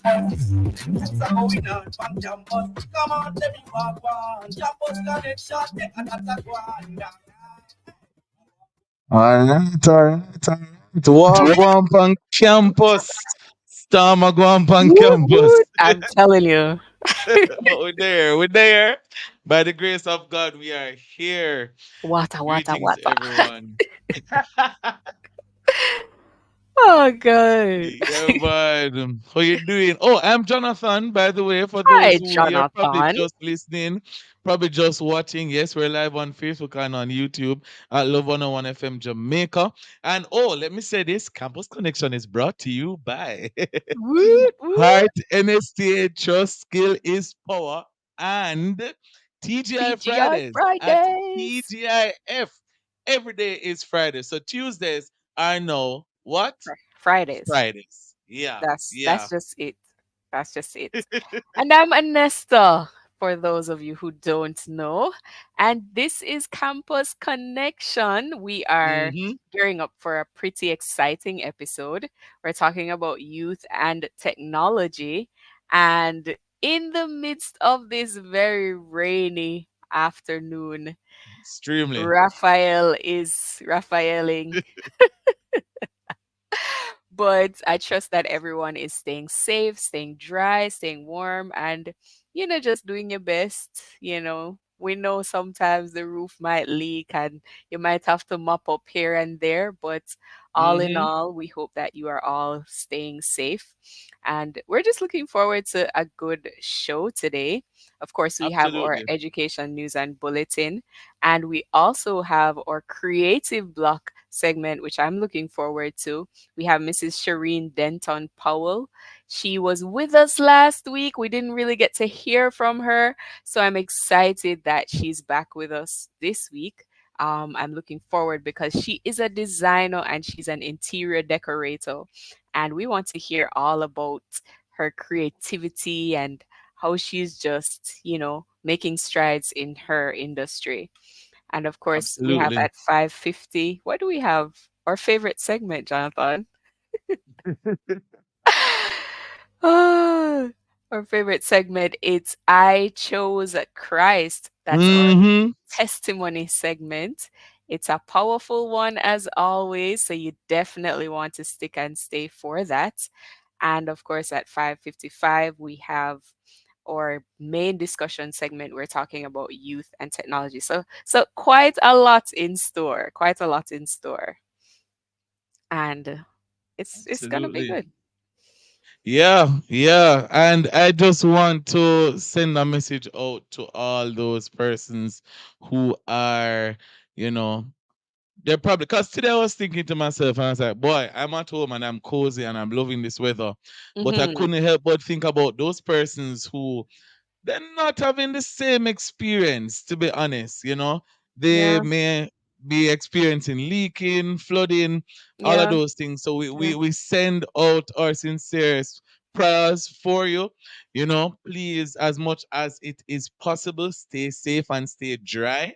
It's a going on from campus. Come on, let me walk on. Campus connection, take another one. Alright, alright, alright. Walk one on campus. Storm a go on Woot campus. woot. I'm telling you. But we're there. We're there. By the grace of God, we are here. Wata wata Greetings, wata. everyone. Oh god. Yeah, man. How you doing? Oh, I'm Jonathan, by the way, for those Hi, who you're probably Jonathan. just listening, probably just watching. Yes, we're live on Facebook and on YouTube at Love 101 FM Jamaica. And oh, let me say this Campus Connection is brought to you by Woot woot. Heart NSTA Trust Skill is Power and TGI TGI Fridays at Fridays. TGIF. Every day is Friday. So Tuesdays are now what? Fridays. Fridays. Yeah, That's yeah. just it. That's just it. And I'm Anesta, for those of you who don't know. And this is Campus Connection. We are Mm-hmm. gearing up for a pretty exciting episode. We're talking about youth and technology. And in the midst of this very rainy afternoon, Extremely. Raphael is Raphaeling. But I trust that everyone is staying safe, staying dry, staying warm, and, just doing your best. We know sometimes the roof might leak and you might have to mop up here and there, but all in Mm-hmm. all, we hope that you are all staying safe. And we're just looking forward to a good show today. Of course, we have our Absolutely. education news and bulletin, and we also have our creative block segment, which I'm looking forward to. We have Mrs. Shireen Denton Powell. She was with us last week. We didn't really get to hear from her. So I'm excited that she's back with us this week. I'm looking forward because she is a designer and she's an interior decorator. And we want to hear all about her creativity and how she's just, making strides in her industry. And of course, we have Absolutely. at 5:50. What do we have? Our favorite segment, Jonathan. Ah, our favorite segment, it's I Chose Christ. That's our Mm-hmm. testimony segment. It's a powerful one as always, so you definitely want to stick and stay for that. And of course, at 5:55, we have our main discussion segment. We're talking about youth and technology. So quite a lot in store. Quite a lot in store. And it's gonna be Absolutely. good. Yeah, yeah. And I just want to send a message out to all those persons who are, you know, they're probably because today I was thinking to myself and I was like, boy, I'm at home and I'm cozy and I'm loving this weather. But I Hmm. couldn't help but think about those persons who they're not having the same experience, to be honest. They Yeah, may be experiencing leaking, flooding, all of yeah, those things. So we, yeah. we, we send out our sincerest prayers for you. Please, as much as it is possible, stay safe and stay dry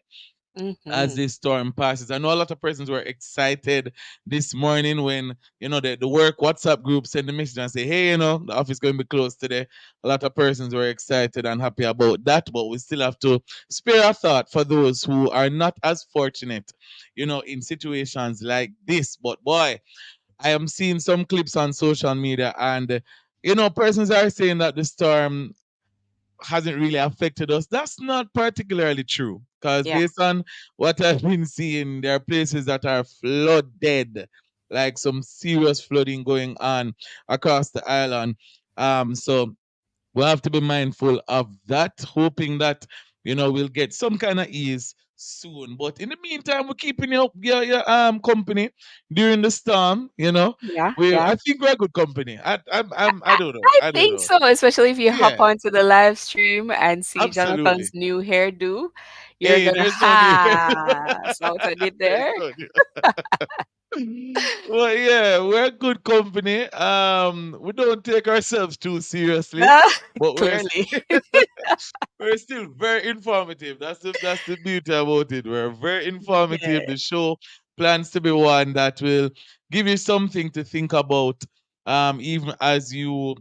as Mhm. this storm passes. I know a lot of persons were excited this morning when the work WhatsApp group sent the message and say, hey, the office going to be closed today. A lot of persons were excited and happy about that, but we still have to spare a thought for those who are not as fortunate, in situations like this. But boy, I am seeing some clips on social media and persons are saying that the storm hasn't really affected us. That's not particularly true because Yeah. based on what I've been seeing, there are places that are flooded, like some serious flooding going on across the island. So we'll have to be mindful of that, hoping that we'll get some kind of ease soon. But in the meantime, we're keeping your company during the storm. Yeah, We yeah. I think we're good company. I I don't know. I I don't think know. so, especially if you hop Yeah, onto the live stream and see absolutely. Jonathan's new hairdo. You're Hey, gonna, there's no new. so what I did There's there? no new. Well, yeah, we're a good company. We don't take ourselves too seriously, Ah, but clearly. we're still very informative. That's the beauty about it. We're very informative. Yeah. The show plans to be one that will give you something to think about. Even as you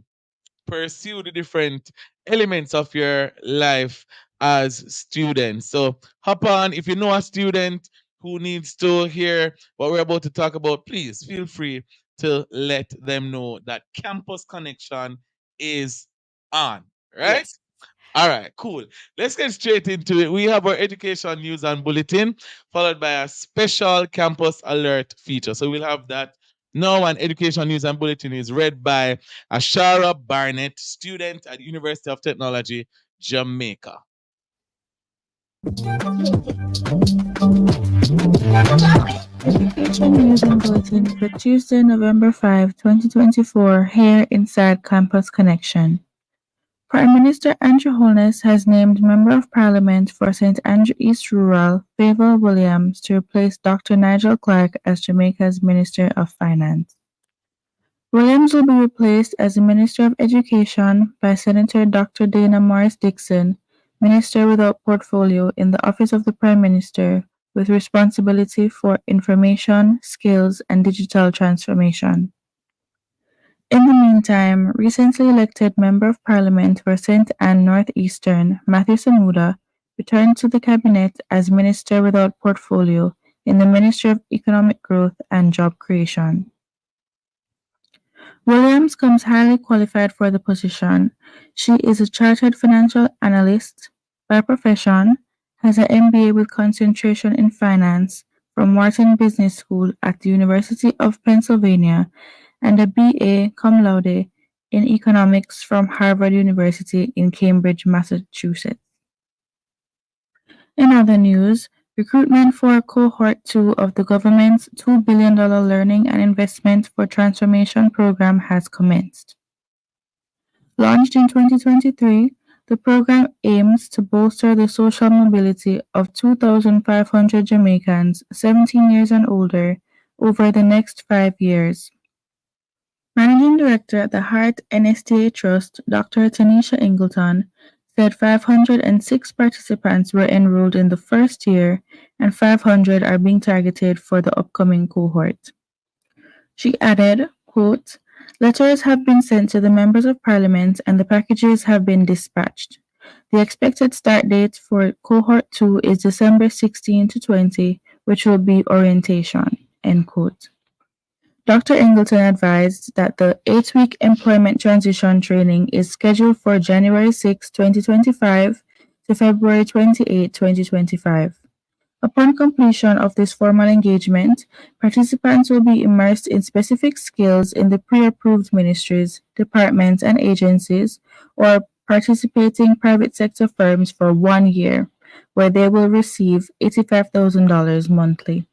pursue the different elements of your life as students. So hop on. If you know a student who needs to hear what we're about to talk about, please feel free to let them know that Campus Connection is on. Right? Yes. All right, cool. Let's get straight into it. We have our education news and bulletin, followed by a special campus alert feature. So we'll have that now. An education news and bulletin is read by Ashara Barnett, student at University of Technology, Jamaica. Education News and Bulletin for Tuesday, November 5, 2024, here inside Campus Connection. Prime Minister Andrew Holness has named Member of Parliament for St. Andrew East Rural, Favour Williams, to replace Dr. Nigel Clark as Jamaica's Minister of Finance. Williams will be replaced as the Minister of Education by Senator Dr. Dana Morris Dixon, Minister without portfolio in the Office of the Prime Minister, with responsibility for information, skills, and digital transformation. In the meantime, recently elected Member of Parliament for St. Ann Northeastern, Matthew Samuda, returned to the Cabinet as Minister without portfolio in the Ministry of Economic Growth and Job Creation. Williams comes highly qualified for the position. She is a chartered financial analyst by profession, has an MBA with concentration in finance from Wharton Business School at the University of Pennsylvania, and a BA cum laude in economics from Harvard University in Cambridge, Massachusetts. In other news, recruitment for Cohort 2 of the government's $2 billion Learning and Investment for Transformation program has commenced. Launched in 2023, the program aims to bolster the social mobility of 2,500 Jamaicans 17 years and older over the next 5 years. Managing Director at the Hart NSTA Trust, Dr. Tanisha Ingleton, said 506 participants were enrolled in the first year and 500 are being targeted for the upcoming cohort. She added, quote, "Letters have been sent to the members of parliament and the packages have been dispatched. The expected start date for cohort 2 is December 16 to 20, which will be orientation," end quote. Dr. Ingleton advised that the 8-week employment transition training is scheduled for January 6, 2025 to February 28, 2025. Upon completion of this formal engagement, participants will be immersed in specific skills in the pre-approved ministries, departments, and agencies, or participating private sector firms for 1 year, where they will receive $85,000 monthly.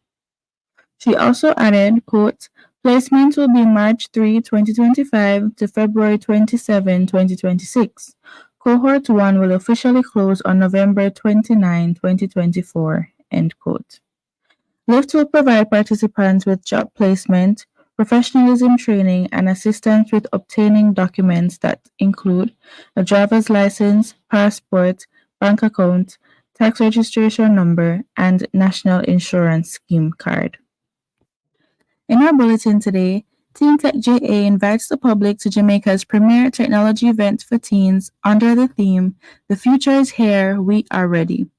She also added, quote, "Placements will be March 3, 2025 to February 27, 2026. Cohort 1 will officially close on November 29, 2024, end quote. LIFT will provide participants with job placement, professionalism training, and assistance with obtaining documents that include a driver's license, passport, bank account, tax registration number, and national insurance scheme card. In our bulletin today, Teen Tech JA invites the public to Jamaica's premier technology event for teens under the theme, "The Future is Here, We Are Ready."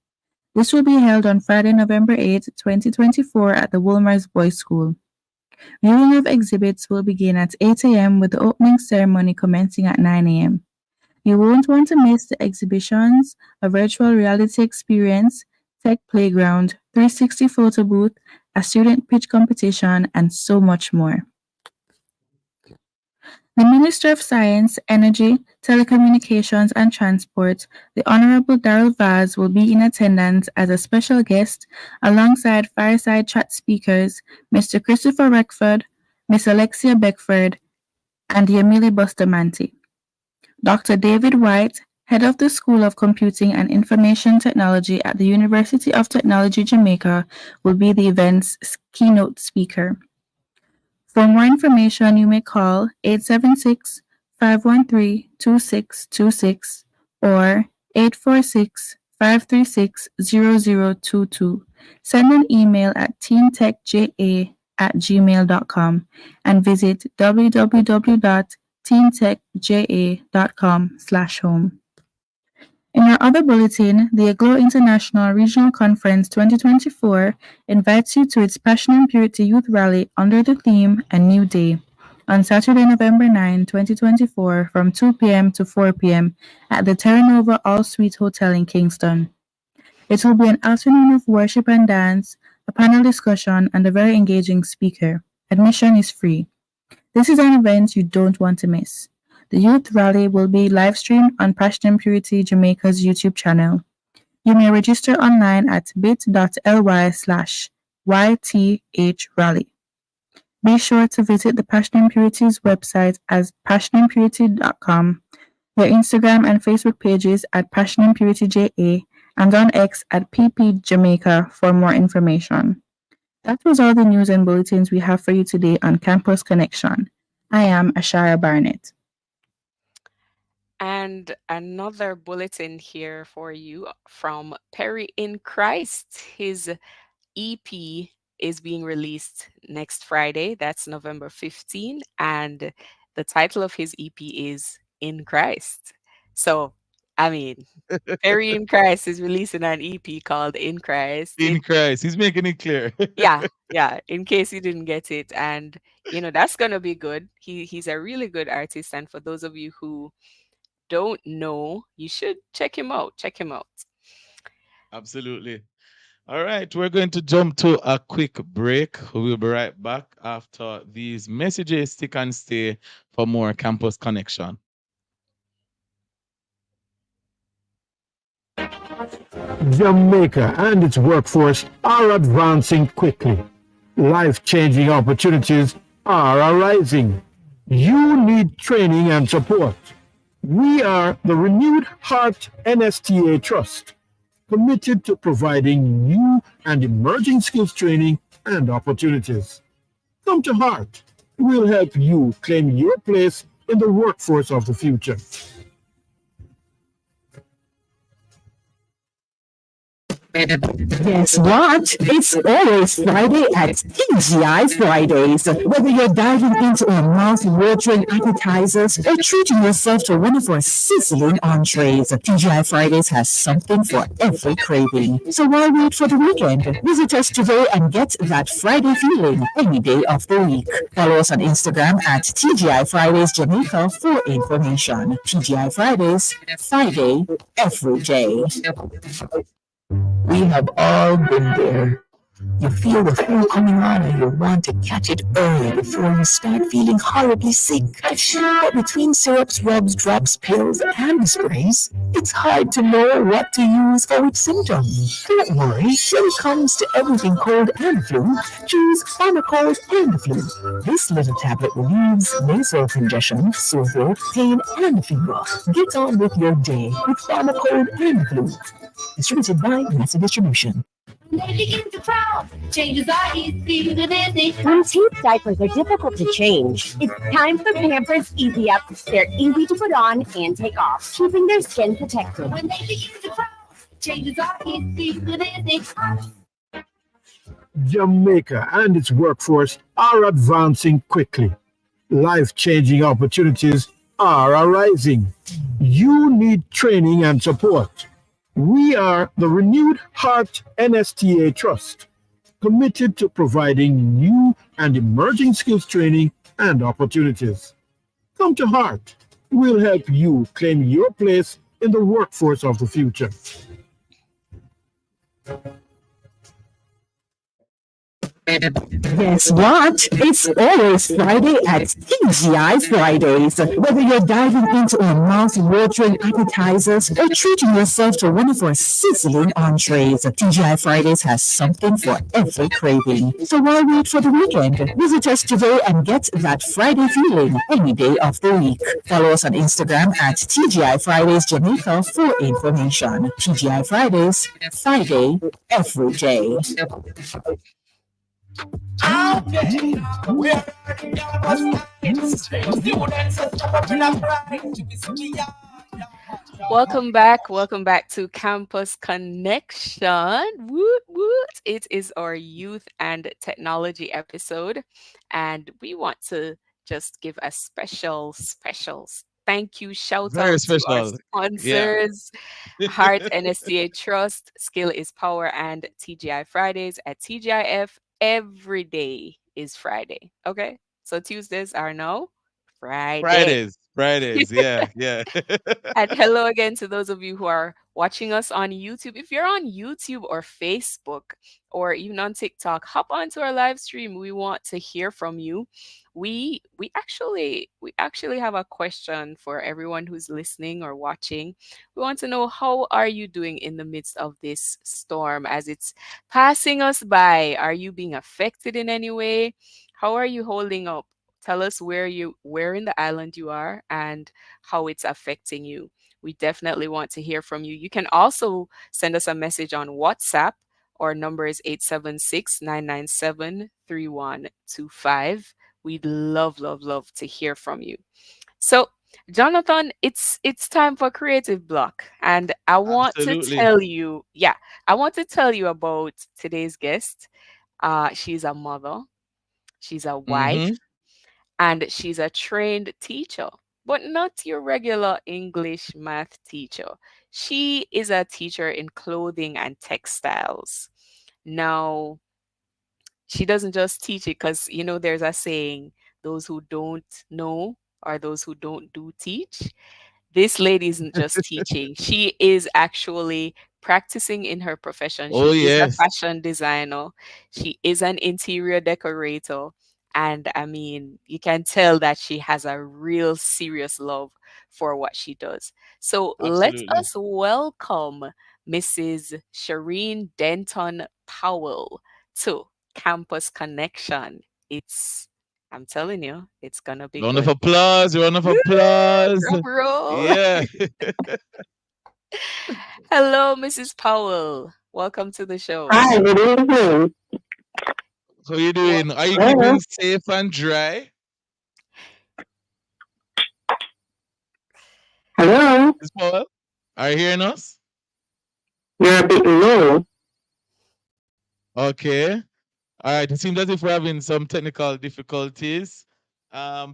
This will be held on Friday, November 8, 2024 at the Wolmer's Boys School. Viewing of exhibits will begin at 8 a.m. with the opening ceremony commencing at 9 a.m. You won't want to miss the exhibitions, a virtual reality experience, tech playground, 360 photo booth, a student pitch competition, and so much more. The Minister of Science, Energy, Telecommunications and Transport, the Honorable Darrell Vaz, will be in attendance as a special guest alongside fireside chat speakers Mr. Christopher Reckford, Miss Alexia Beckford, and Yamili Bustamante. Dr. David White, head of the School of Computing and Information Technology at the University of Technology, Jamaica, will be the event's keynote speaker. For more information, you may call 876-513-2626 or 846-536-0022. Send an email at teentechja@gmail.com and visit www.teentechja.com teentechja.com/home. In our other bulletin, the AGLO International Regional Conference 2024 invites you to its Passion and Purity Youth Rally under the theme A New Day on Saturday, November 9, 2024 from 2 p.m. to 4 p.m. at the Terra Nova All Suite Hotel in Kingston. It will be an afternoon of worship and dance, a panel discussion, and a very engaging speaker. Admission is free. This is an event you don't want to miss. The youth rally will be live streamed on Passion and Purity Jamaica's YouTube channel. You may register online at bit.ly/YTHRally. Be sure to visit the Passion and Purity's website as passionandpurity.com, their Instagram and Facebook pages at Passion and Purity JA, and on X at PP Jamaica for more information. That was all the news and bulletins we have for you today on Campus Connection. I am Ashara Barnett. And another bulletin here for you from Perry in Christ. His EP is being released next Friday. That's November 15. And the title of his EP is In Christ. So, I mean, Perry in Christ is releasing an EP called In Christ. In Christ. He's making it clear. Yeah, in case you didn't get it. And, that's going to be good. He's a really good artist. And for those of you who don't know, you should check him out. Absolutely. All right, we're going to jump to a quick break. We'll be right back after these messages. Stick and stay for more Campus Connection. Jamaica and its workforce are advancing quickly. Life-changing opportunities are arising. You need training and support. We are the Renewed Heart NSTA Trust, committed to providing new and emerging skills training and opportunities. Come to Heart. We'll help you claim your place in the workforce of the future. Guess what? It's always Friday at TGI Fridays. Whether you're diving into our mouth-watering appetizers or treating yourself to one of our sizzling entrees, TGI Fridays has something for every craving. So why wait for the weekend? Visit us today and get that Friday feeling any day of the week. Follow us on Instagram at TGI Fridays Jamaica for information. TGI Fridays, Friday, every day. We have all been there. You feel the flu coming on and you want to catch it early before you start feeling horribly sick. But between syrups, rubs, drops, pills, and sprays, it's hard to know what to use for which symptoms. Don't worry, when it comes to everything cold and flu, choose Pharmacold and Flu. This little tablet relieves nasal congestion, sore throat, pain, and fever. Get on with your day with Pharmacold and Flu. Distributed by Massive Distribution. They begin to frown. Changes are easy to busy. When teeth diapers are difficult to change, it's time for Pampers Easy Up. They're easy to put on and take off, keeping their skin protected. When they begin to frown. Changes are easy to busy. Jamaica and its workforce are advancing quickly. Life-changing opportunities are arising. You need training and support. We are the Renewed Heart NSTA Trust, committed to providing new and emerging skills training and opportunities. Come to Heart. We'll help you claim your place in the workforce of the future. Guess what? It's always Friday at TGI Fridays. Whether you're diving into our mouth-watering appetizers or treating yourself to one of our sizzling entrees, TGI Fridays has something for every craving. So why wait for the weekend? Visit us today and get that Friday feeling any day of the week. Follow us on Instagram at TGI Fridays Jamaica for information. TGI Fridays, Friday, every day. Welcome back to Campus Connection. Woot woot. It is our youth and technology episode, and we want to just give a special, thank you, shout Very out to our special. Yeah. sponsors, Heart NSTA Trust, Skill is Power, and TGI Fridays. At TGIF, every day is Friday. Okay? So Tuesdays are now Friday. Fridays. Yeah, yeah. And hello again to those of you who are watching us on YouTube. If you're on YouTube or Facebook or even on TikTok, hop onto our live stream. We want to hear from you. We actually have a question for everyone who's listening or watching. We want to know, how are you doing in the midst of this storm as it's passing us by? Are you being affected in any way? How are you holding up? Tell us where in the island you are and how it's affecting you. We definitely want to hear from you. You can also send us a message on WhatsApp. Our number is 876-997-3125. We'd love, love, love to hear from you. So, Jonathan, it's time for Creative Block. And I want to Absolutely. tell you, about today's guest. She's a mother, she's a wife, Mm-hmm. and she's a trained teacher, but not your regular English math teacher. She is a teacher in clothing and textiles. Now, she doesn't just teach it because, there's a saying, those who don't know or those who don't do teach. This lady isn't just teaching, she is actually practicing in her profession. Oh, She is a yes. fashion designer, she is an interior decorator. And I mean, you can tell that she has a real serious love for what she does. So let Absolutely. us welcome Mrs. Shireen Denton Powell to Campus Connection. I'm telling you, it's gonna be Round of good. applause. Round of Woo! applause. Drum roll. Yeah. Hello, Mrs. Powell. Welcome to the show. Hi, good evening. How you doing? Are you Hello. keeping safe and dry? Hello. Miss Powell? Are you hearing us? You're a bit low. Okay. All right. It seems as if we're having some technical difficulties.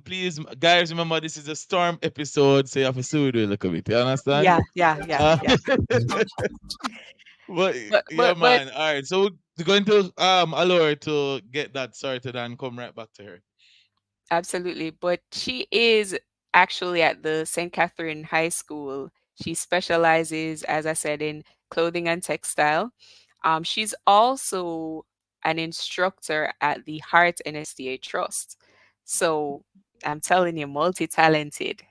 Please, guys, remember this is a storm episode, so you have to soothe it a little bit. You understand? Yeah. But But yeah, but but man. All right. So we're going to allow her to get that sorted and come right back to her. absolutely. But she is actually at the St. Catherine High School. She specializes, as I said, in clothing and textile. She's also an instructor at the Heart NSTA Trust. So I'm telling you, multi-talented.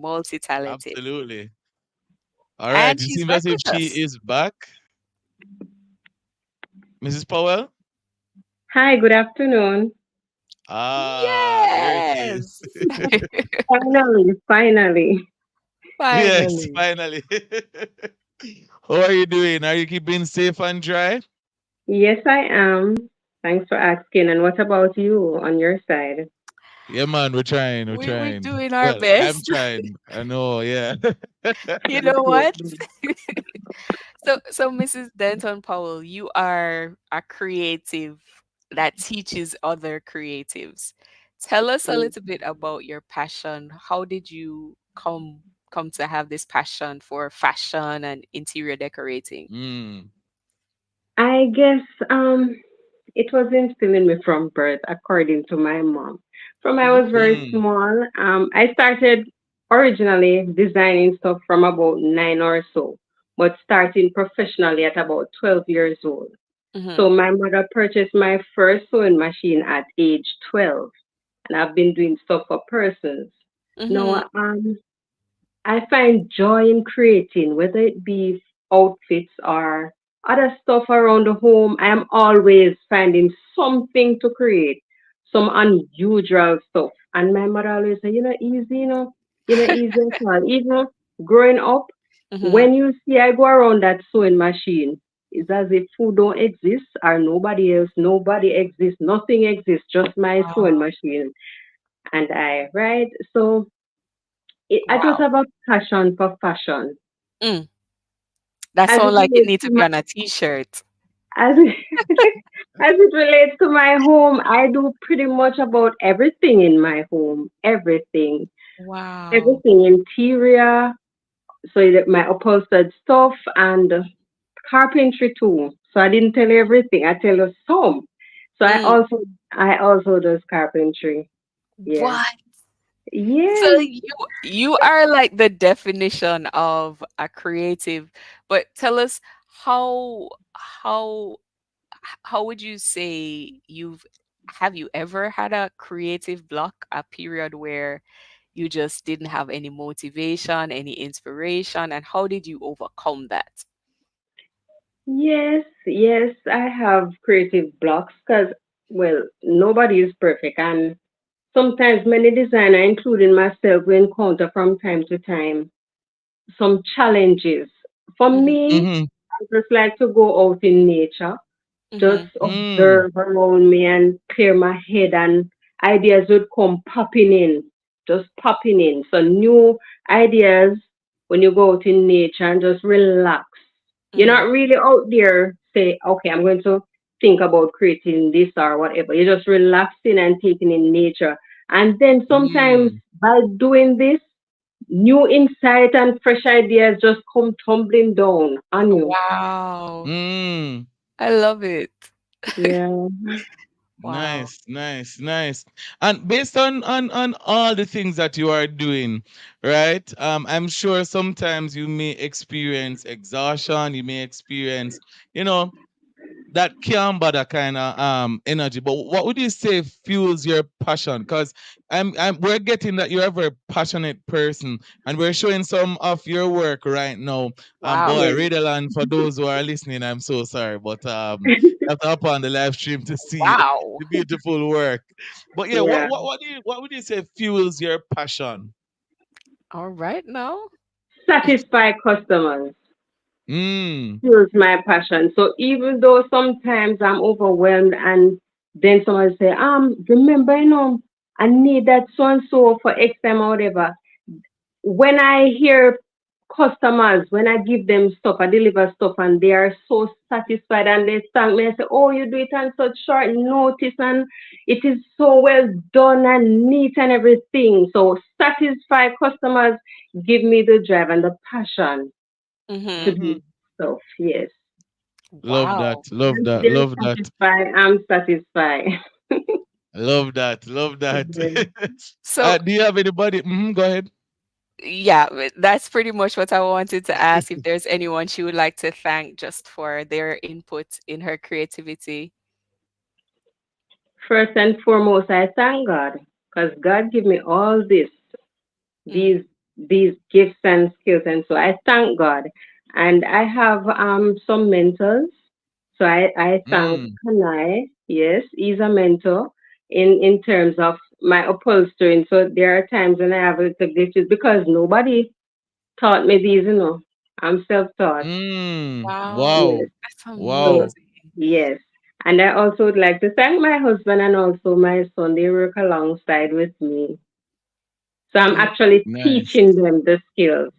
Absolutely. All right. And It she's seems back as if with she us. is back. Mrs. Powell? Hi, good afternoon. There it is. Yes. Finally. Yes, Finally. finally. How are you doing? Are you keeping safe and dry? Yes, I am. Thanks for asking. And what about you on your side? Yeah, man, we're trying. We're We're trying. doing our Well, I'm best. trying. I know, yeah. You know what? So Mrs. Denton Powell, you are a creative that teaches other creatives. Tell us a Mm. little bit about your passion. How did you come to have this passion for fashion and interior decorating? Mm. I guess it was instilled in me from birth, according to my mom. From I was very Mm. small, I started originally designing stuff from about 9 or so, but starting professionally at about 12 years old. Mm-hmm. So my mother purchased my first sewing machine at age 12, and I've been doing stuff for persons. Mm-hmm. Now, I find joy in creating, whether it be outfits or other stuff around the home. I am always finding something to create, some unusual stuff. And my mother always say, easy at all. Even growing up, Mm-hmm. when you see I go around that sewing machine, it's as if food don't exist or nobody exists, nothing exists, just my Wow. sewing machine and I, right? So I just Wow. have a passion for fashion. Mm. That As sounds it like it relates needs to to be on a t-shirt. as As it relates to my home, I do pretty much about everything in my home. Everything. Wow. Everything interior, so that my upholstered stuff and carpentry too. So I didn't tell you everything. I tell you some. So Mm. I also do carpentry. Yeah. What? So Yes. you are like the definition of a creative. But tell us how how would you say you've have you ever had a creative block, a period where you just didn't have any motivation, any inspiration, and how did you overcome that? Yes, yes, I have creative blocks because, well, nobody is perfect. And sometimes many designers, including myself, we encounter from time to time some challenges. For Mhm. me, Mm-hmm. I just like to go out in nature, just Mhm. Mm. observe around me and clear my head, and ideas would come popping in, just popping in. So new ideas when you go out in nature and just relax. You're Mhm. not really out there say, okay, I'm going to think about creating this or whatever. You're just relaxing and taking in nature. And then sometimes Mm. by doing this, new insight and fresh ideas just come tumbling down on you. Wow. Mm. I love it. Yeah. Wow. Nice, nice, nice. And based on all the things that you are doing, right? I'm sure sometimes you may experience exhaustion, you may experience, you know, that can bother kind of energy. But what would you say fuels your passion? Because we're getting that you're a very passionate person, and we're showing some of your work right now. Wow. Boy, Yes. Redaland, for those who are listening, I'm so sorry, but you have to hop on the live stream to see Wow. the beautiful work. But yeah, Yeah. what would you say fuels your passion? All right now. Satisfy customers Mm. fuels my passion. So even though sometimes I'm overwhelmed and then someone say, remember, I need that so and so for X time or whatever. When I hear customers, when I give them stuff, I deliver stuff and they are so satisfied and they thank me and say, oh, you do it on such short notice and it is so well done and neat and everything. So satisfy customers give me the drive and the passion to Mhm. Mm-hmm. do stuff. Yes. Love Wow. that, love Once that, they're love that. satisfied, I'm satisfied. Love that. Love that. Yes. So Do you have anybody? Go ahead. yeah, that's pretty much what I wanted to ask if there's anyone she would like to thank just for their input in her creativity. First and foremost, I thank God because God give me all this, Mm. these these gifts and skills, and so I thank God. And I have some mentors. So I thank Mm. Kanai. Yes, he's a mentor in terms of my upholstering. So there are times when I have a little glitches because nobody taught me these. I'm self-taught. Mm. Wow, Yes. Wow. that's So Wow. amazing. yes. And I also would like to thank my husband and also my son. They work alongside with me. So I'm Lo- actually Nice. teaching them the skills.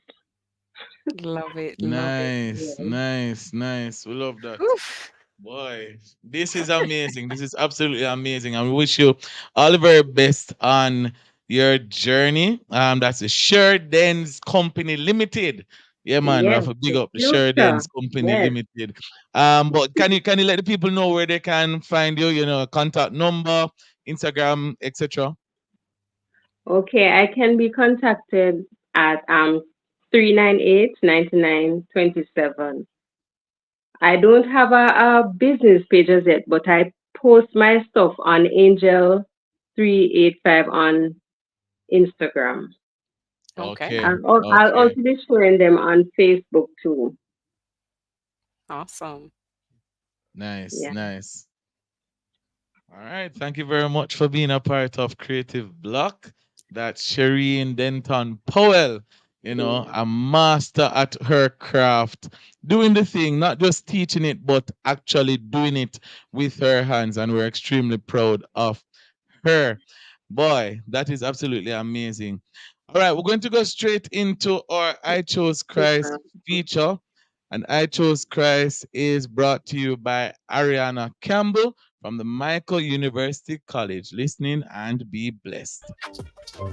Love it, love it. Nice. Yes. Nice. Nice. We love that. Oof. Boy, this is amazing. This is absolutely amazing. And we wish you all the very best on your journey. That's the Sherdens Company Limited. Yeah, man, we have Yes. to big The up the future. Sherdens Company Yes. Limited. But can you let the people know where they can find you? Contact number, Instagram, etc. Okay. I can be contacted at 398-9927. I don't have a business page as yet, but I post my stuff on Angel 385 on Instagram. Okay, Okay. I'll Okay. also be sharing them on Facebook too. awesome. Nice. Yeah. Nice. All right. Thank you very much for being a part of Creative Block. That's Shireen Denton Powell, Yeah. a master at her craft, doing the thing, not just teaching it, but actually doing it with her hands. And we're extremely proud of her. Boy, that is absolutely amazing. All right, we're going to go straight into our I Chose Christ feature. And I Chose Christ is brought to you by Ariana Campbell from the Michael University College. Listening and be blessed. Hi,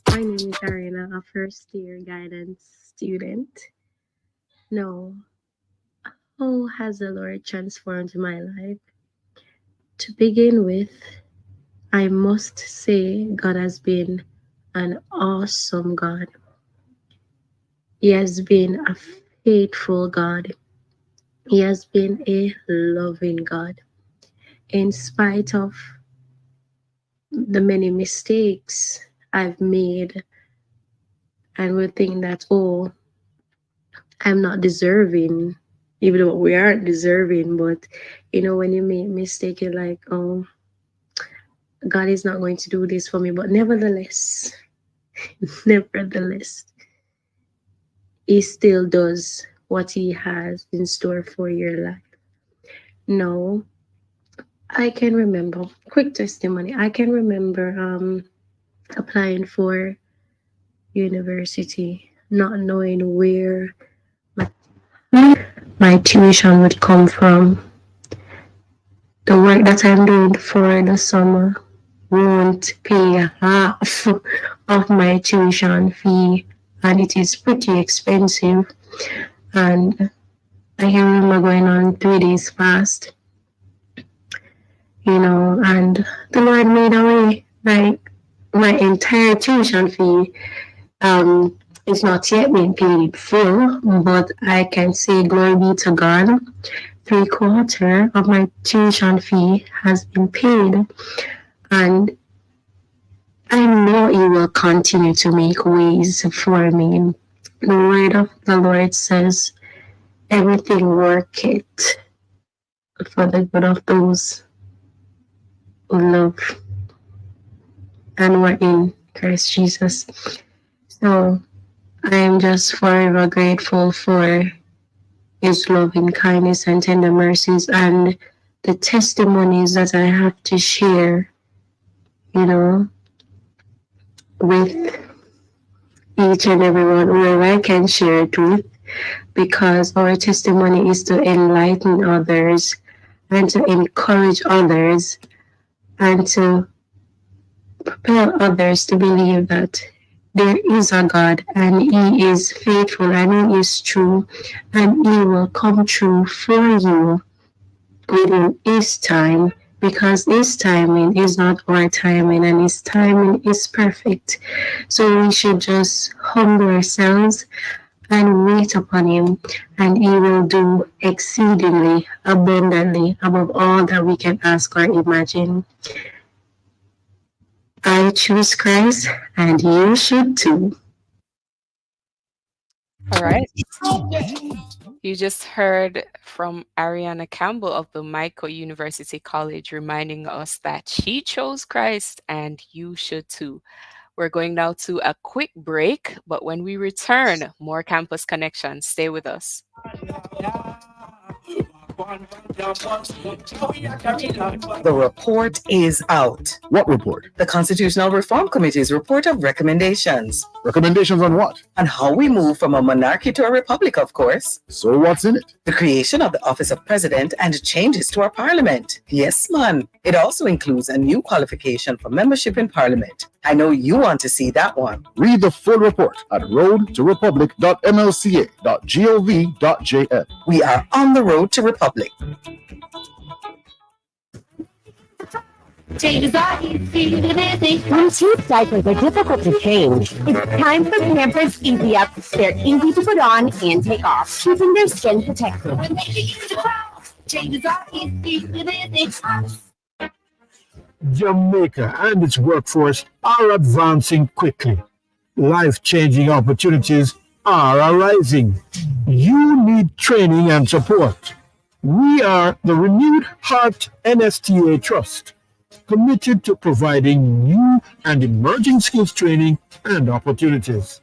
my name is Arena, a first year guidance student. Now, how has the Lord transformed my life? To begin with, I must say God has been an awesome God. He has been a faithful God. He has been a loving God. In spite of the many mistakes I've made, and would think that, oh, I'm not deserving, even though we aren't deserving, but you know, when you make mistake, you're like, oh, God is not going to do this for me. But nevertheless, He still does what He has in store for your life. No, I can remember, quick testimony, I can remember applying for university, not knowing where my tuition would come from. The work that I'm doing for the summer won't pay half of my tuition fee, and it is pretty expensive. And I can remember going on 3 days fast, you know, and the Lord made a way. Like, my entire tuition fee is not yet being paid full, but I can say glory be to God. 3/4 of my tuition fee has been paid, and I know He will continue to make ways for me. The word of the Lord says, everything worketh for the good of those who love and were in Christ Jesus. So I am just forever grateful for His loving kindness and tender mercies, and the testimonies that I have to share, you know, with each and everyone, whoever I can share it with, because our testimony is to enlighten others and to encourage others and to propel others to believe that there is a God, and He is faithful, and He is true, and He will come true for you within His time, because His timing is not our timing, and His timing is perfect. So we should just humble ourselves and wait upon Him, and He will do exceedingly abundantly above all that we can ask or imagine. I choose Christ, and you should too. All right. You just heard from Ariana Campbell of the Michael University College reminding us that she chose Christ and you should too. We're going now to a quick break, but when we return, more Campus Connection. Stay with us. The report is out. What report? The Constitutional Reform Committee's report of recommendations. Recommendations on what? On how we move from a monarchy to a republic, of course. So what's in it? The creation of the office of president and changes to our parliament. Yes, man. It also includes a new qualification for membership in parliament. I know you want to see that one. Read the full report at roadtorepublic.mlca.gov.jm. We are on the road to republic. Changes are easy to visit. When teeth diapers are difficult to change, it's time for Pampers Easy Up. They're easy to put on and take off, keeping their skin protected. When they use the crowd, changes are easy to visit. Jamaica and its workforce are advancing quickly. Life-changing opportunities are arising. You need training and support. We are the Renewed Heart NSTA Trust, committed to providing new and emerging skills training and opportunities.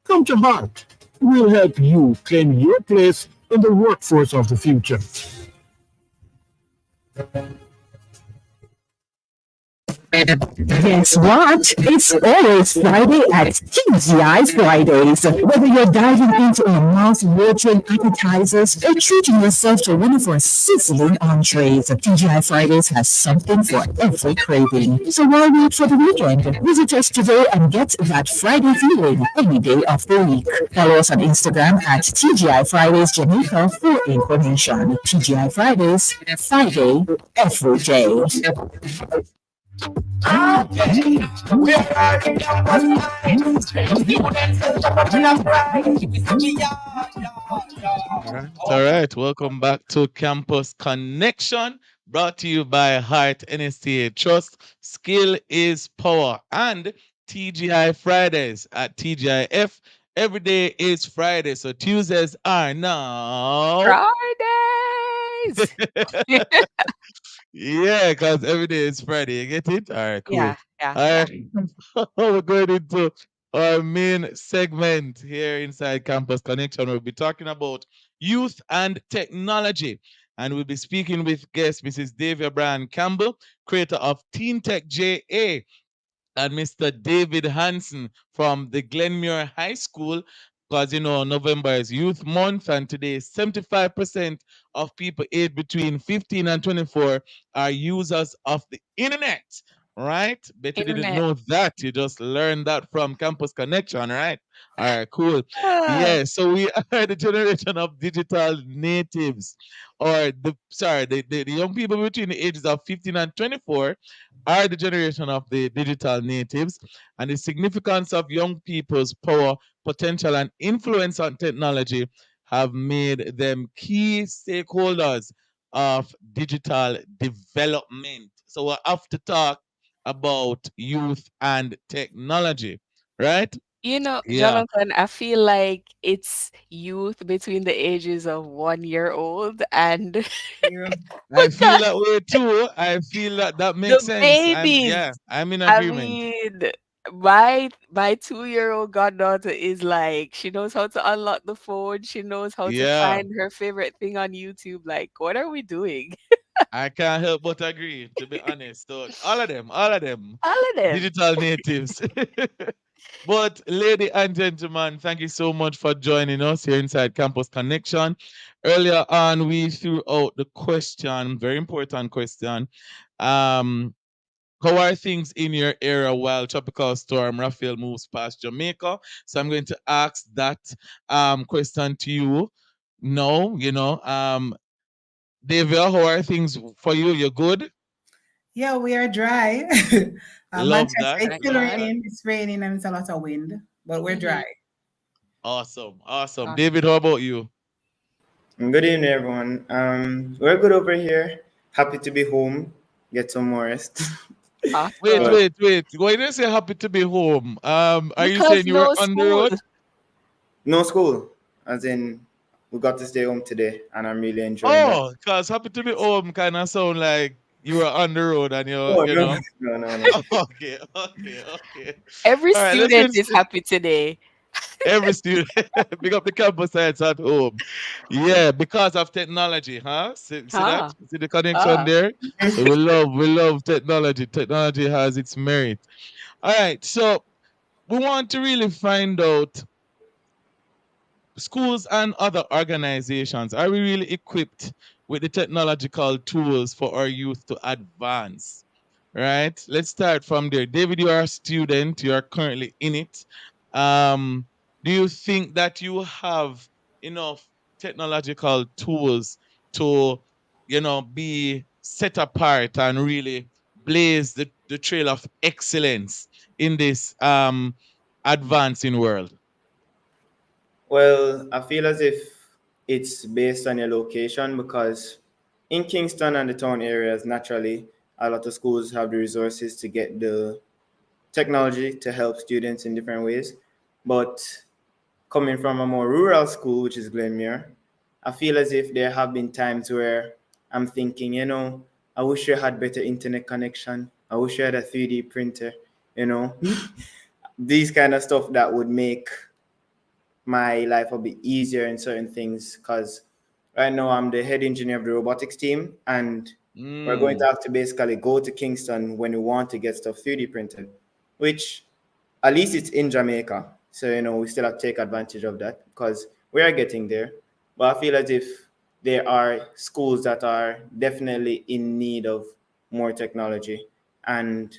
Come to Heart. We'll help you claim your place in the workforce of the future. Guess what? It's always Friday at TGI Fridays. Whether you're diving into our mouth-watering appetizers or treating yourself to one of our sizzling entrees, TGI Fridays has something for every craving. So why wait for the weekend? Visit us today and get that Friday feeling any day of the week. Follow us on Instagram at TGI Fridays Jamaica for information. TGI Fridays, Friday, every day. We are riding campus life. Students and chopper in a pride. All right. Welcome back to Campus Connection, brought to you by Heart NSTA Trust. Skill is power. And TGI Fridays at TGIF. Every day is Friday, so Tuesdays are now Fridays. Yeah, because every day is Friday. You get it? All right, cool. Yeah. All right. We're going into our main segment here inside Campus Connection. We'll be talking about youth and technology. And we'll be speaking with guest Mrs. Davia Bryan Campbell, creator of Teen Tech JA, and Mr. David Hansen from the Glenmuir High School, because November is Youth Month, and today 75% of people aged between 15 and 24 are users of the internet. Right? Bet you didn't know that. You just learned that from Campus Connection, right? All right, cool. Yeah, so we are the generation of digital natives, or the young people between the ages of 15 and 24 are the generation of the digital natives, and the significance of young people's power, potential, and influence on technology have made them key stakeholders of digital development. So we have to talk about youth and technology, right? Yeah. Jonathan, I feel like it's youth between the ages of 1 year old and I feel that way too. I feel that makes the sense. babies. I'm in I agreement. mean, my 2-year-old goddaughter is like, she knows how to unlock the phone. She knows how to Yeah. find her favorite thing on YouTube. Like, what are we doing? I can't help but agree, to be honest. So all of them, All of them. digital natives. But, lady and gentlemen, thank you so much for joining us here inside Campus Connection. Earlier on, we threw out the question, very important question. How are things in your area while Tropical Storm Raphael moves past Jamaica? So I'm going to ask that question to you. No, Davia, how are things for you? You're good? Yeah, we are dry. Love Manchester, that. it's still Love that. raining. It's raining and it's a lot of wind, but we're dry. Awesome. Awesome. David, how about you? Good evening, everyone. We're good over here. Happy to be home. Get some more rest. Wait. Why did you say happy to be home? Are you Because saying you were no on the road? school. No school. As in, we got to stay home today, and I'm really enjoying that. Oh, because happy to be home kind of sound like you were on the road and you're, Oh, you no, know. no. Okay. Every All right, student is happy today. Every student, pick up the campus sites at home. Yeah, because of technology, huh? See that? See the connection there? So we love technology. Technology has its merit. All right, so we want to really find out, schools and other organizations, are we really equipped with the technological tools for our youth to advance? Right? Let's start from there. David, you are a student. You are currently in it. Do you think that you have enough technological tools to, be set apart and really blaze the trail of excellence in this advancing world? Well, I feel as if it's based on your location, because in Kingston and the town areas, naturally, a lot of schools have the resources to get the technology to help students in different ways. But coming from a more rural school, which is Glenmuir, I feel as if there have been times where I'm thinking, I wish I had better internet connection. I wish I had a 3D printer, these kind of stuff that would make my life a bit easier in certain things, because right now I'm the head engineer of the robotics team, and We're going to have to basically go to Kingston when we want to get stuff 3D printed, which at least it's in Jamaica. So, we still have to take advantage of that because we are getting there. But I feel as if there are schools that are definitely in need of more technology, and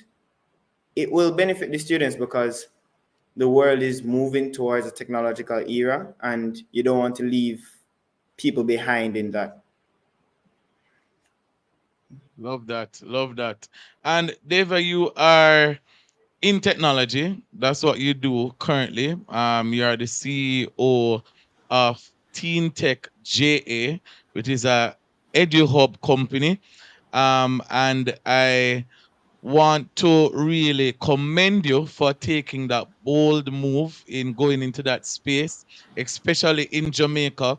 it will benefit the students because the world is moving towards a technological era, and you don't want to leave people behind in that. Love that. Love that. And Deva, you are in technology. That's what you do currently. You are the CEO of Teen Tech JA, which is a EduHub company. And I want to really commend you for taking that bold move in going into that space, especially in Jamaica,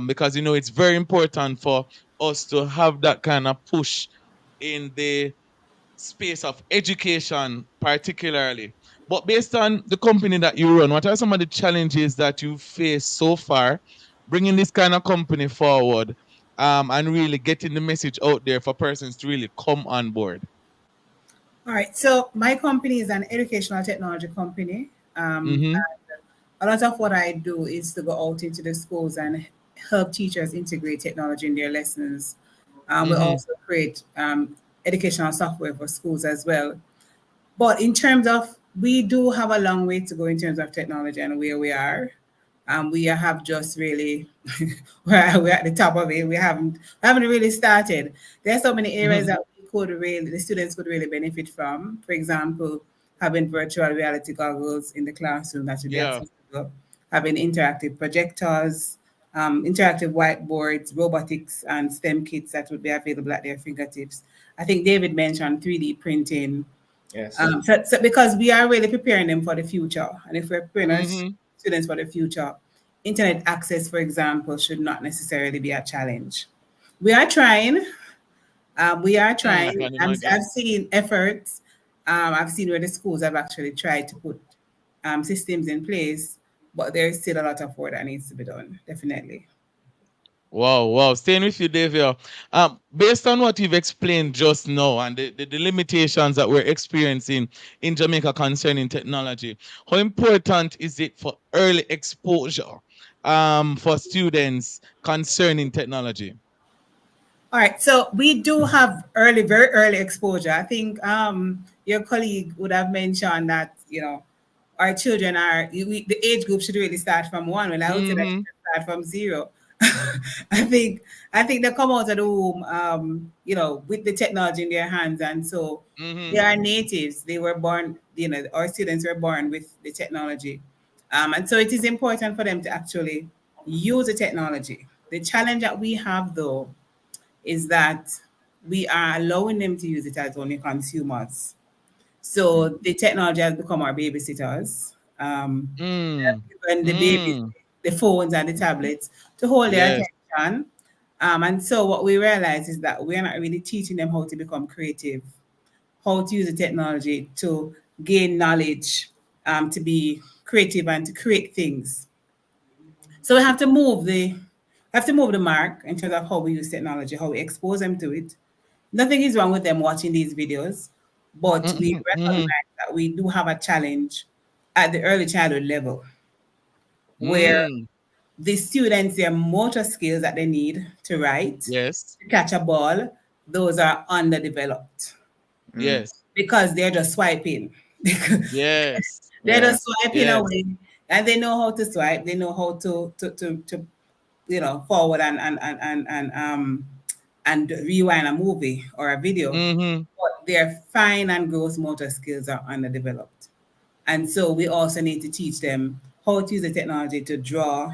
because it's very important for us to have that kind of push in the space of education, particularly. But based on the company that you run, what are some of the challenges that you face so far, bringing this kind of company forward, and really getting the message out there for persons to really come on board? All right. So my company is an educational technology company. And a lot of what I do is to go out into the schools and help teachers integrate technology in their lessons. We also create educational software for schools as well. But in terms of, we do have a long way to go in terms of technology and where we are. We have just really, we're at the top of it. We haven't really started. There are so many areas that the students could really benefit from. For example, having virtual reality goggles in the classroom that should be accessible, having interactive projectors, interactive whiteboards, robotics, and STEM kits that would be available at their fingertips. I think David mentioned 3D printing. Yes. So because we are really preparing them for the future, and if we're preparing our students for the future, internet access, for example, should not necessarily be a challenge. We are trying. I've seen efforts. I've seen where the schools have actually tried to put systems in place, but there's still a lot of work that needs to be done, definitely. Wow. Staying with you, Davia. Based on what you've explained just now and the limitations that we're experiencing in Jamaica concerning technology, how important is it for early exposure for students concerning technology? All right, so we do have very early exposure. I think your colleague would have mentioned that, our children the age group should really start from 1. Well, I would say that should start from 0. I think they come out of the womb, with the technology in their hands, and so they are natives. They were born, our students were born with the technology, and so it is important for them to actually use the technology. The challenge that we have, though, is that we are allowing them to use it as only consumers. So the technology has become our babysitters. And the babies, the phones and the tablets to hold their attention. And so what we realize is that we're not really teaching them how to become creative, how to use the technology to gain knowledge, to be creative and to create things. So we have to move the mark in terms of how we use technology, how we expose them to it. Nothing is wrong with them watching these videos, but we recognize that we do have a challenge at the early childhood level where the students, their motor skills that they need to write, to catch a ball, those are underdeveloped. Yes. Because they're just swiping. They're just swiping away, and they know how to swipe. They know how to forward and rewind a movie or a video. But their fine and gross motor skills are underdeveloped. And so we also need to teach them how to use the technology to draw,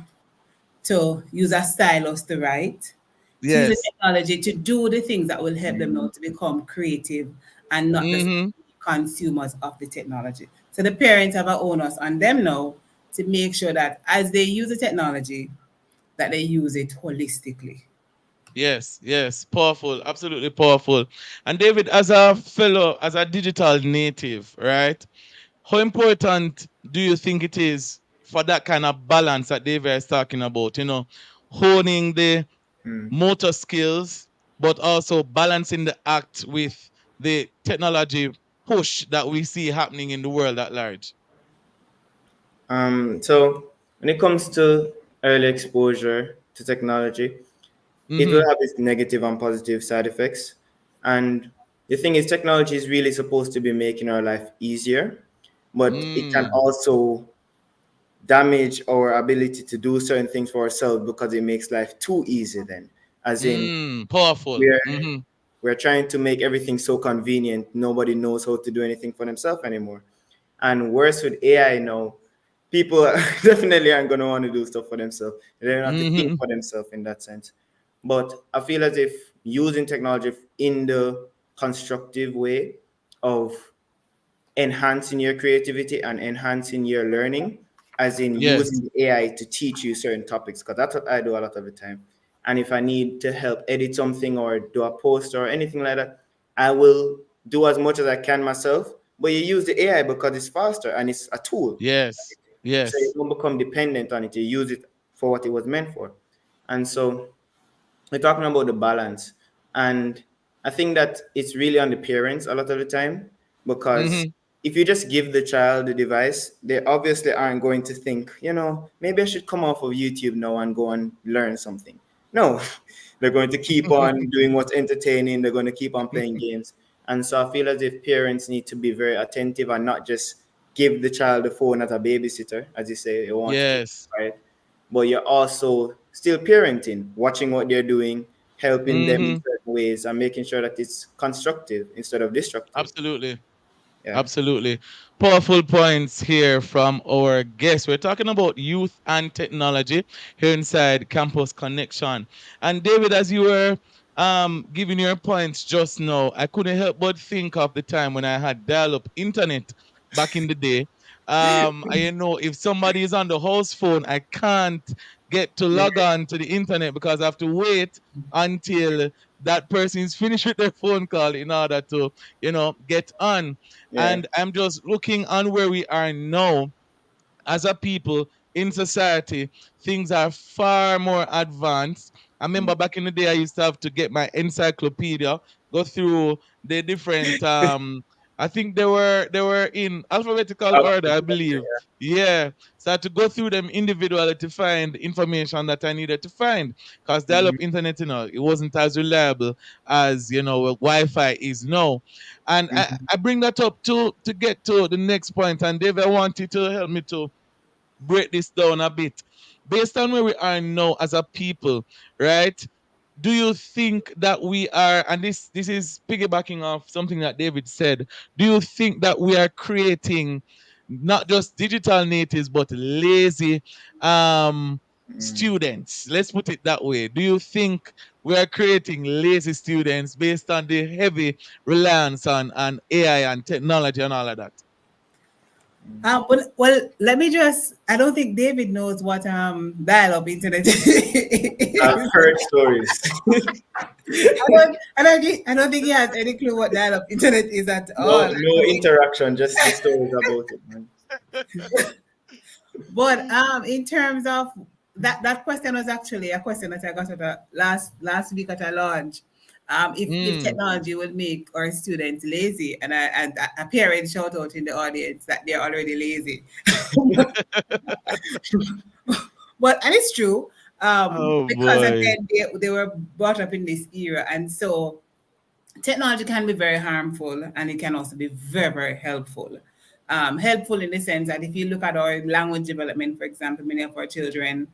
to use a stylus to write, to use the technology to do the things that will help them now to become creative and not just consumers of the technology. So the parents have an onus on them now to make sure that as they use the technology, that they use it holistically. Yes, powerful, absolutely powerful. And David, as a digital native, right? How important do you think it is for that kind of balance that David is talking about? Honing the motor skills but also balancing the act with the technology push that we see happening in the world at large? So when it comes to early exposure to technology, it will Mhm. have its negative and positive side effects. And the thing is, technology is really supposed to be making our life easier, but it can Mm. also damage our ability to do certain things for ourselves because it makes life too easy then. As in, Powerful. we're Mhm. we're trying to make everything so convenient, nobody knows how to do anything for themselves anymore. And worse with AI now, people definitely aren't going to want to do stuff for themselves. They don't have to think Mhm. for themselves in that sense. But I feel as if using technology in the constructive way of enhancing your creativity and enhancing your learning, as in Yes. using AI to teach you certain topics, because that's what I do a lot of the time. And if I need to help edit something or do a post or anything like that, I will do as much as I can myself. But you use the AI because it's faster and it's a tool. Yes. So you Yes. don't become dependent on it. You use it for what it was meant for. And so we're talking about the balance. And I think that it's really on the parents a lot of the time, because Mhm. if you just give the child the device, they obviously aren't going to think, maybe I should come off of YouTube now and go and learn something. No, they're going to keep on doing what's entertaining. They're going to keep on playing games. And so I feel as if parents need to be very attentive and not just give the child the phone as a babysitter, as you say, you want to keep it Yes. quiet, but you're also still parenting, watching what they're doing, helping them in Mhm. certain ways, and making sure that it's constructive instead of destructive. Absolutely. Yeah. Absolutely. Powerful points here from our guests. We're talking about youth and technology here inside Campus Connection. And David, as you were giving your points just now, I couldn't help but think of the time when I had dial-up internet back in the day. If somebody is on the house phone, I can't get to log on to the internet because I have to wait until that person is finished with their phone call in order to, get on. Yeah. And I'm just looking on where we are now as a people in society. Things are far more advanced. I remember back in the day, I used to have to get my encyclopedia, go through the different. I think they were in alphabetical order, I believe. Yeah, so I had to go through them individually to find information that I needed to find. Because dial-up internet, it wasn't as reliable as Wi-Fi is now. And I bring that up to get to the next point. And David, I want you to help me to break this down a bit. Based on where we are now as a people, right? Do you think that we are, and this is piggybacking off something that David said, do you think that we are creating not just digital natives but lazy students? Let's put it that way. Do you think we are creating lazy students based on the heavy reliance on AI and technology and all of that? Well, let me I don't think David knows what dial-up internet is. I've heard stories. I don't think he has any clue what dial-up internet is at all. No interaction, just the stories about it, man. But in terms of that question was actually a question that I got at last week at a launch. If technology will make our students lazy, and a parent shout out in the audience that they're already lazy. And it's true, because again they were brought up in this era, and so technology can be very harmful, and it can also be very, very helpful. Helpful in the sense that if you look at our language development, for example, many of our children,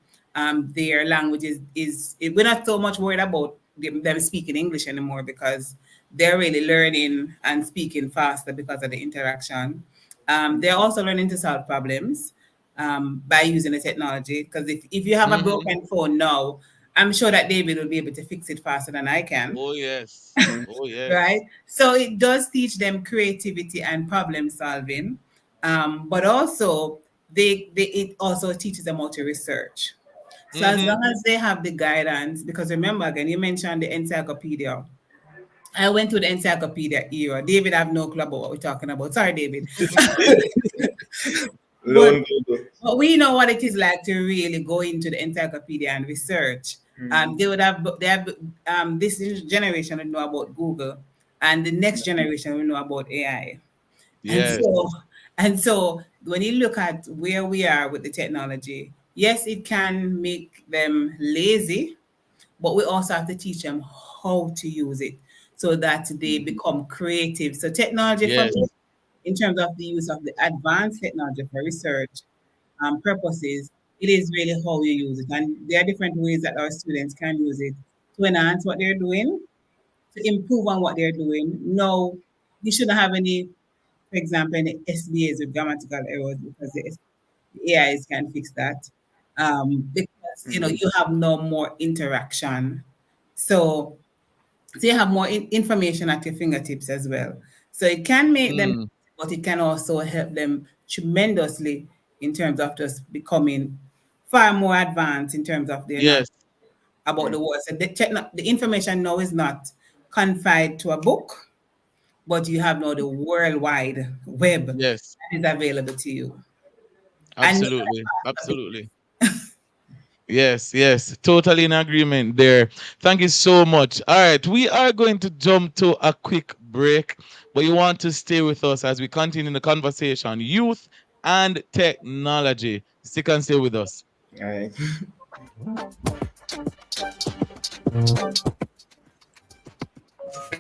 their language is we're not so much worried about them speaking English anymore, because they're really learning and speaking faster because of the interaction. They're also learning to solve problems by using the technology, because if you have a broken phone now, I'm sure that David will be able to fix it faster than I can. Oh, yes. Oh, yes. Right? So it does teach them creativity and problem solving, but also it also teaches them how to research. So as long as they have the guidance, because remember, again, you mentioned the encyclopedia. I went to the encyclopedia era. David, I have no clue about what we're talking about. Sorry, David. But we know what it is like to really go into the encyclopedia and research. They would have this generation would know about Google, and the next generation will know about AI. Yes. And so when you look at where we are with the technology, yes, it can make them lazy, but we also have to teach them how to use it so that they become creative. So technology for me, in terms of the use of the advanced technology for research purposes, it is really how you use it. And there are different ways that our students can use it to enhance what they're doing, to improve on what they're doing. No, you shouldn't have any, for example, any SBAs with grammatical errors because the AIs can fix that. Because you have no more interaction. So you have more information at your fingertips as well. So it can make them, but it can also help them tremendously in terms of just becoming far more advanced in terms of their knowledge about the world. So the information now is not confined to a book, but you have now the World Wide Web that is available to you. Absolutely. Absolutely. Yes, totally in agreement there. Thank you so much. All right, we are going to jump to a quick break, but you want to stay with us as we continue the conversation, youth and technology. Stick and stay with us. All right.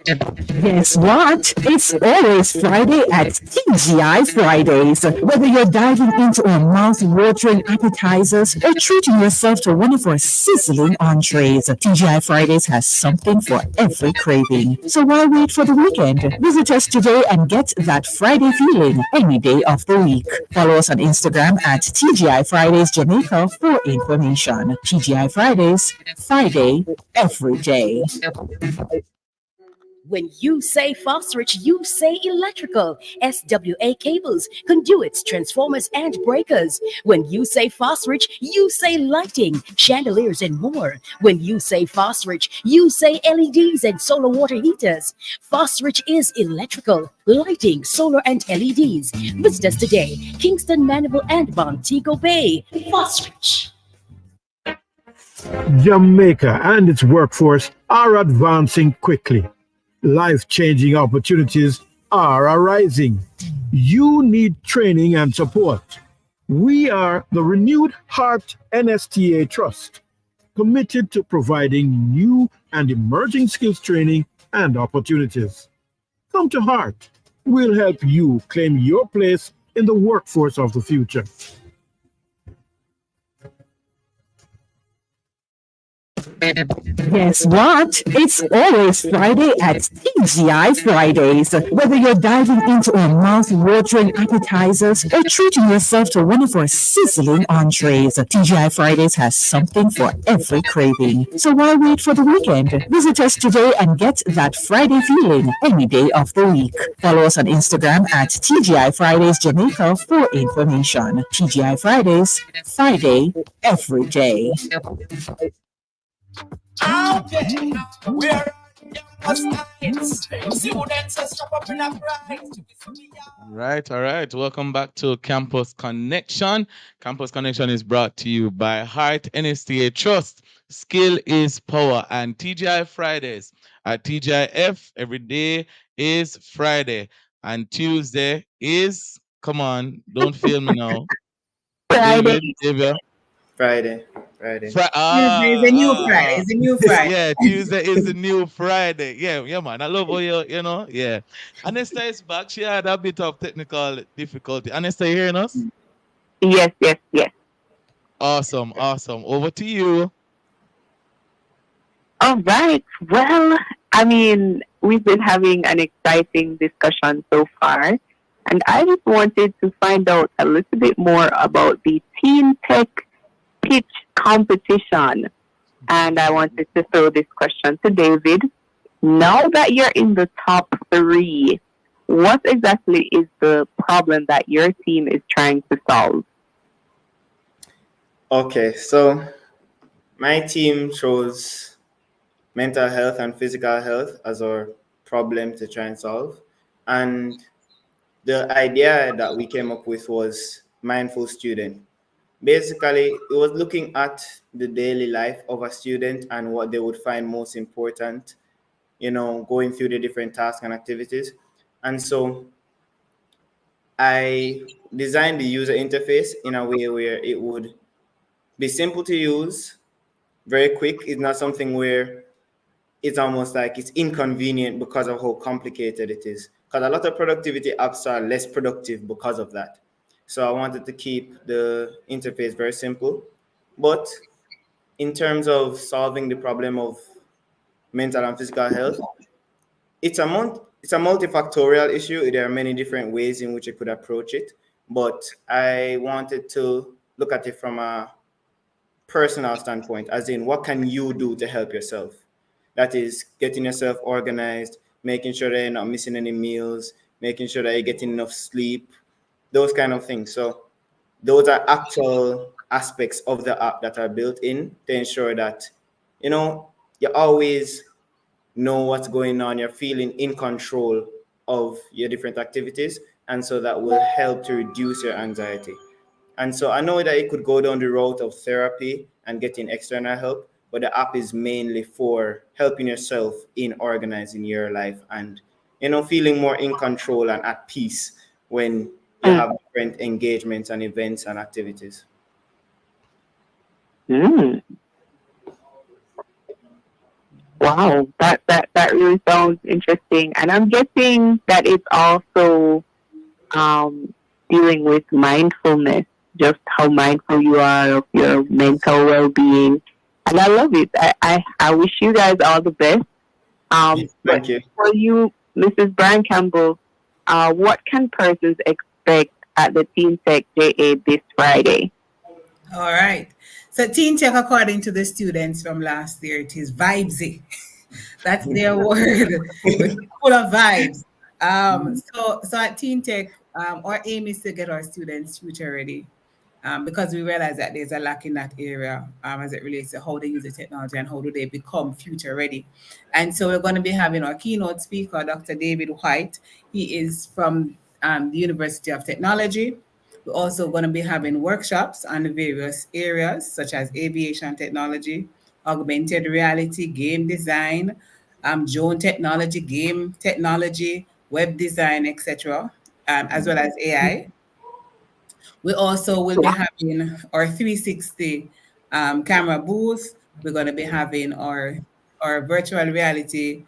Guess what? It's always Friday at TGI Fridays. Whether you're diving into our mouth-watering appetizers or treating yourself to one of our sizzling entrees, TGI Fridays has something for every craving. So why wait for the weekend? Visit us today and get that Friday feeling any day of the week. Follow us on Instagram at TGI Fridays Jamaica for information. TGI Fridays, Friday, every day. When you say Fosrich, you say electrical. SWA cables, conduits, transformers, and breakers. When you say Fosrich, you say lighting, chandeliers, and more. When you say Fosrich, you say LEDs and solar water heaters. Fosrich is electrical, lighting, solar, and LEDs. Visit us today, Kingston, Mandeville, and Montego Bay. Fosrich. Jamaica and its workforce are advancing quickly. Life-changing opportunities are arising. You need training and support. We are the Renewed Heart NSTA Trust, committed to providing new and emerging skills training and opportunities. Come to Heart. We'll help you claim your place in the workforce of the future. Guess what? It's always Friday at TGI Fridays. Whether you're diving into our mouth-watering appetizers or treating yourself to one of our sizzling entrees, TGI Fridays has something for every craving. So why wait for the weekend? Visit us today and get that Friday feeling any day of the week. Follow us on Instagram at TGI Fridays Jamaica for information. TGI Fridays, Friday, every day. Okay, we're students stop up in a All right. Welcome back to Campus Connection. Campus Connection is brought to you by Heart NSTA Trust. Skill is power, and TGI Fridays. At TGIF, every day is Friday, and Tuesday is, come on, don't fail me now. David. Friday. Tuesday is a new Friday. It's a new Friday. Yeah, Tuesday is the new Friday. Yeah, man. I love how yeah. Anesta is back. She had a bit of technical difficulty. Anesta, you hearing us? Yes. Awesome. Over to you. All right. Well, we've been having an exciting discussion so far, and I just wanted to find out a little bit more about the Teen Tech Pitch competition. And I wanted to throw this question to David. Now that you're in the top 3, what exactly is the problem that your team is trying to solve? Okay, so my team chose mental health and physical health as our problem to try and solve. And the idea that we came up with was mindful student. Basically, it was looking at the daily life of a student and what they would find most important, going through the different tasks and activities. And so I designed the user interface in a way where it would be simple to use, very quick. It's not something where it's almost like it's inconvenient because of how complicated it is. Because a lot of productivity apps are less productive because of that. So I wanted to keep the interface very simple. But in terms of solving the problem of mental and physical health, it's a multifactorial issue. There are many different ways in which you could approach it. But I wanted to look at it from a personal standpoint, as in what can you do to help yourself? That is getting yourself organized, making sure that you're not missing any meals, making sure that you're getting enough sleep, those kind of things. So those are actual aspects of the app that are built in to ensure that, you always know what's going on. You're feeling in control of your different activities. And so that will help to reduce your anxiety. And so I know that it could go down the route of therapy and getting external help, but the app is mainly for helping yourself in organizing your life and, feeling more in control and at peace when you have different engagements and events and activities. Wow, that really sounds interesting. And I'm guessing that it's also dealing with mindfulness, just how mindful you are of your mental well-being. And I love it. I wish you guys all the best. Thank you. For you, Mrs. Brian Campbell, what can persons expect at the Teen Tech JA this Friday? All right. So Teen Tech, according to the students from last year, it is vibesy. That's their word. It's full of vibes. So at Teen Tech, our aim is to get our students future ready, because we realize that there's a lack in that area as it relates to how they use the technology and how do they become future ready. And so we're going to be having our keynote speaker, Dr. David White. He is from the University of Technology. We're also going to be having workshops on the various areas such as aviation technology, augmented reality, game design, drone technology, game technology, web design, etc., as well as AI. We also will be having our 360 camera booth. We're going to be having our virtual reality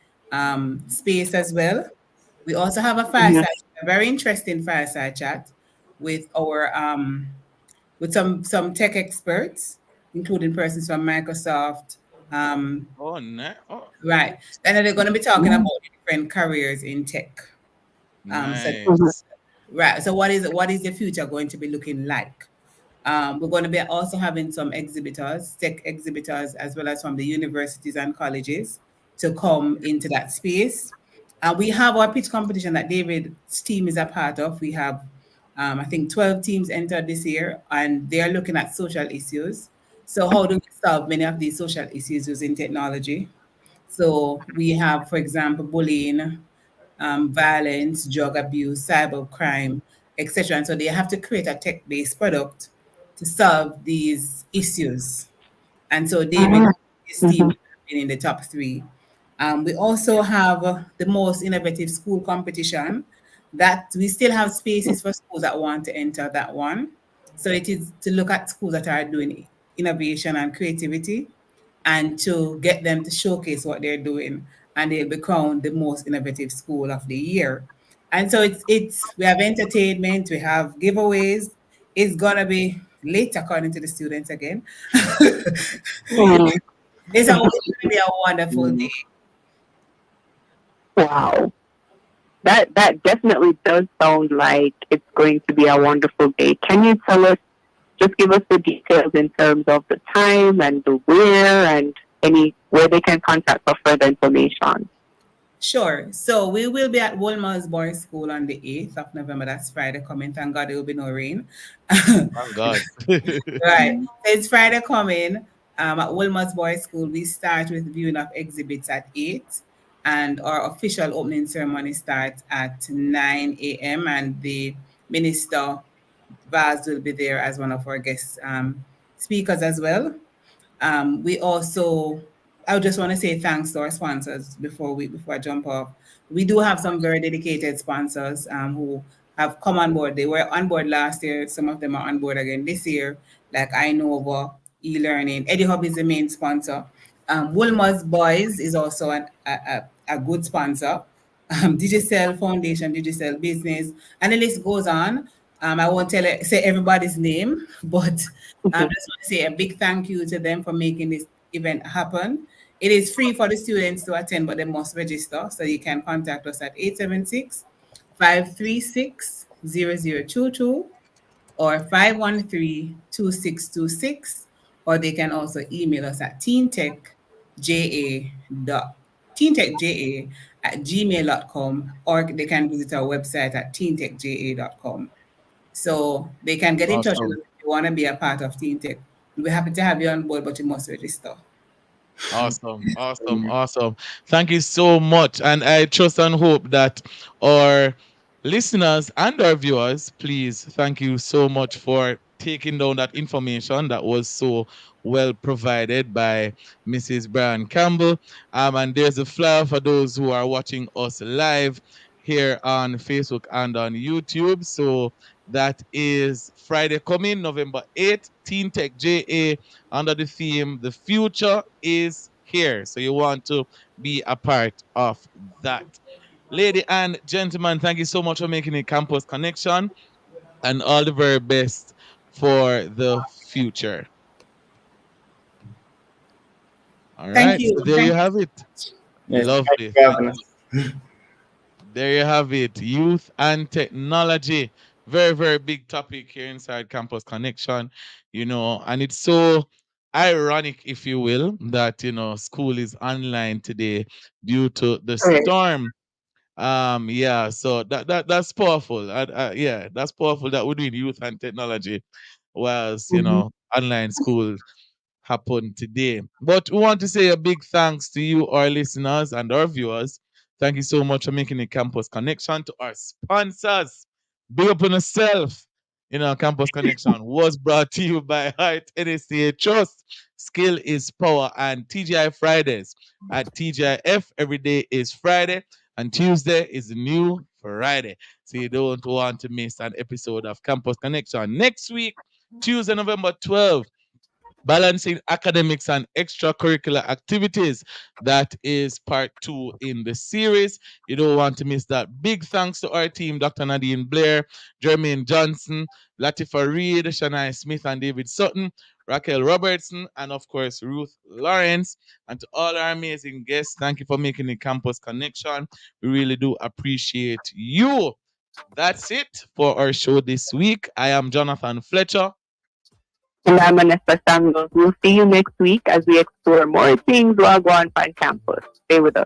space as well. We also have a fireside, a very interesting fireside chat with our with some tech experts, including persons from Microsoft. Right. And they're going to be talking about different careers in tech. Right. So what is the future going to be looking like? We're going to be also having some exhibitors, tech exhibitors, as well as from the universities and colleges to come into that space. We have our pitch competition that David's team is a part of. We have, I think, 12 teams entered this year, and they are looking at social issues. So how do we solve many of these social issues using technology? So we have, for example, bullying, violence, drug abuse, cyber crime, etc. And so they have to create a tech-based product to solve these issues. And so David and his team have been in the top 3. We also have the most innovative school competition that we still have spaces for schools that want to enter that one. So it is to look at schools that are doing innovation and creativity and to get them to showcase what they're doing, and they'll become the most innovative school of the year. And so it's we have entertainment, we have giveaways. It's gonna be late according to the students again. It's always gonna be a wonderful day. Wow. That definitely does sound like it's going to be a wonderful day. Can you tell us, just give us the details in terms of the time and the where and where they can contact for further information? Sure. So we will be at Wolmer's Boys School on the 8th of November. That's Friday coming. Thank God there will be no rain. Thank God. Right. So it's Friday coming. At Wolmer's Boys School, we start with viewing of exhibits at 8. And our official opening ceremony starts at 9 a.m. And the minister Vaz will be there as one of our guest speakers as well. We also, I just want to say thanks to our sponsors before I jump off. We do have some very dedicated sponsors who have come on board. They were on board last year. Some of them are on board again this year, like iNova, eLearning. EduHub is the main sponsor. Woolmer's Boys is also a good sponsor. Digicel Foundation, Digicel Business, and the list goes on. I won't say everybody's name, but I just want to say a big thank you to them for making this event happen. It is free for the students to attend, but they must register. So you can contact us at 876-536-0022 or 513-2626, or they can also email us at teentechja@gmail.com, or they can visit our website at teentechja.com. So they can get in touch with us if you want to be a part of Teen Tech. We're happy to have you on board, but you must register. Awesome. Thank you so much. And I trust and hope that our listeners and our viewers, please, thank you so much for taking down that information that was so well provided by Mrs. Brian Campbell. And there's a flyer for those who are watching us live here on Facebook and on YouTube. So that is Friday coming, November 8th, Teen Tech JA, under the theme, The Future is Here. So you want to be a part of that. Ladies and gentlemen, thank you so much for making a Campus Connection, and all the very best for the future. All right, so there you have it. Lovely. There you have it. Youth and technology. Very, very big topic here inside Campus Connection, and it's so ironic, if you will, that, school is online today due to the storm. So that's powerful. That's powerful that we're doing youth and technology whilst, online school happened today. But we want to say a big thanks to you, our listeners and our viewers. Thank you so much for making a Campus Connection. To our sponsors, big up on yourself. Campus Connection was brought to you by Heart NSCA Trust, Skill is Power, and TGI Fridays. At TGIF, every day is Friday, and Tuesday is the new Friday. So you don't want to miss an episode of Campus Connection. Next week, Tuesday, November 12th, balancing academics and extracurricular activities. That is part 2 in the series. You don't want to miss that. Big thanks to our team, Dr. Nadine Blair, Jermaine Johnson, Latifa Reed, Shania Smith, and David Sutton, Raquel Robertson, and of course, Ruth Lawrence. And to all our amazing guests, thank you for making the Campus Connection. We really do appreciate you. That's it for our show this week. I am Jonathan Fletcher. And I'm Vanessa Samuels. We'll see you next week as we explore more things while going on campus. Stay with us.